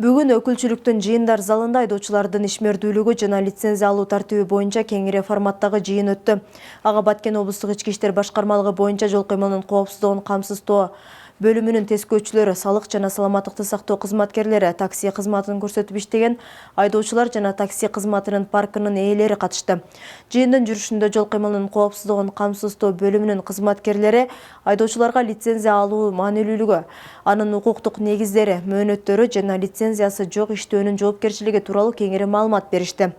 Бүгүн өкүлчүлүктүн жыйындар залында айдоочулардын ишмердүүлүгү жана лицензия алуу тартиби боюнча кеңири форматтагы жыйын өттү. Ага Баткен облустук ички иштер башкармалыгы боюнча жол кыймылынын коопсуздугун камсыздоо бөлүмүнүн тескөөчүлөрү, салык жана саламаттыкты сактоо кызматкерлери, такси кызматын көрсөтүп иштеген айдоочулар жана такси кызматынын паркынын ээлери катышты. Жыйындын жүрүшүндө жол кыймылынын коопсуздугун камсыздоо бөлүмүнүн кызматкерлери айдоочуларга лицензия алуу маанилүүлүгү, анын укуктук негиздери, мөөнөттөрү жана лицензиясы жок иштөөнүн жоопкерчилиги тууралуу кеңири маалымат беришти.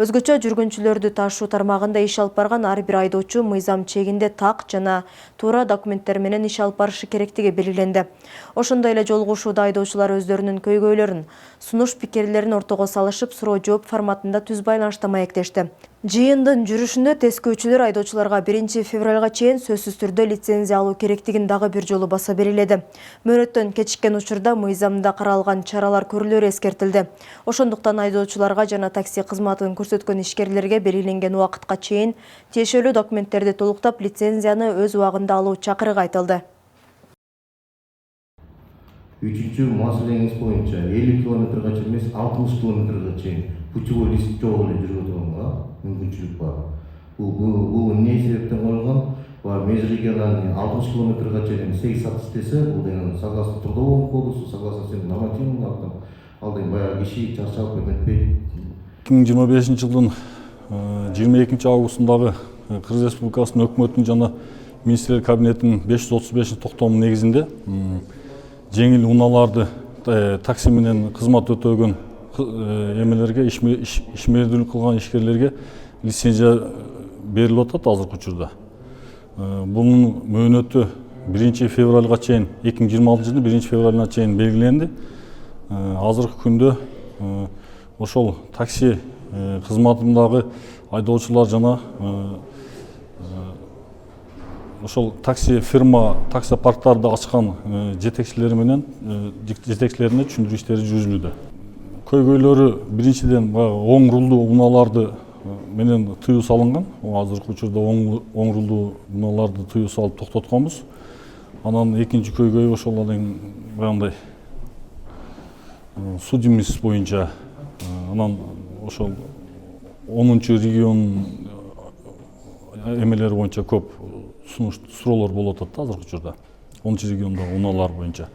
Өзгөчө жүргүнчүлөрдү ташуу тармагында иш алып барган ар бир айдоочу мыйзам чегинде так жана туура документтер менен иш алып барышы керектиги белгиленди. Ошондой эле жолугушууда айдоочулар өздөрүнүн көйгөйлөрүн, сунуш пикирлерин ортого салышып, суроо жооп форматында түз байланышта маектешти. Жыйындын жүрүшүндө тескөөчүлөр айдоочуларга 1 февралга чейин сөзсүз түрдө лицензия алуу керектигин дагы бир жолу баса белгиледи. Мөөнөттөн кечиккен учурда мыйзамда каралган чаралар көрүлөрү эскертилди. Ошондуктан айдоочуларга жана такси кызматын көрсөткөн ишкерлерге белгиленген убакытка чейин тиешелүү документтерди толуктап, лицензияны өз убагында алуу чакырык айтылды. 3-чү маселеңиз боюнча 50 километрге чейин эмес, 60 километрге чейин путевой лист жок эле жүрүп отурганга мүмкүнчүлүк бар. Бул эмне себептен коюлган? Межрегиональный 60 километрге чейин 8 саат иштесе, бул деген согласно трудовому кодексу, согласно всем нормативным актам, ал деген баягы киши чарчап кетпейт. 2025 жылдын 22 августундагы Кыргыз Республикасынын өкмөтүнүн жана министрлер кабинетинин 535 токтому негизинде жеңил унааларды такси менен кызмат өтөгөн эмелерге, ишмердүүлүк кылган ишкерлерге лицензия берилип атат азыркы учурда. Бунун мөөнөтү 1 февралга чейин, 2026 жылдын 1 февралына чейин белгиленди. Азыркы күндө ошол такси кызматындагы айдоочулар жана ошол такси фирма, такси парктарды ачкан жетекчилерине түшүндүрүү иштери жүргүзүлүүдө. Көйгөйлөрү биринчиден оң рулдуу унааларды менен тыюу салынган. Азыркы учурда оң рулдуу унааларды тыюу салып токтотконбуз. Анан экинчи көйгөй ошол баягындай судимиз боюнча, анан ошол 10-чу регион эмелери боюнча көп суроолор болуп атат азыркы учурда. 10-чу региондогу унаалар боюнча.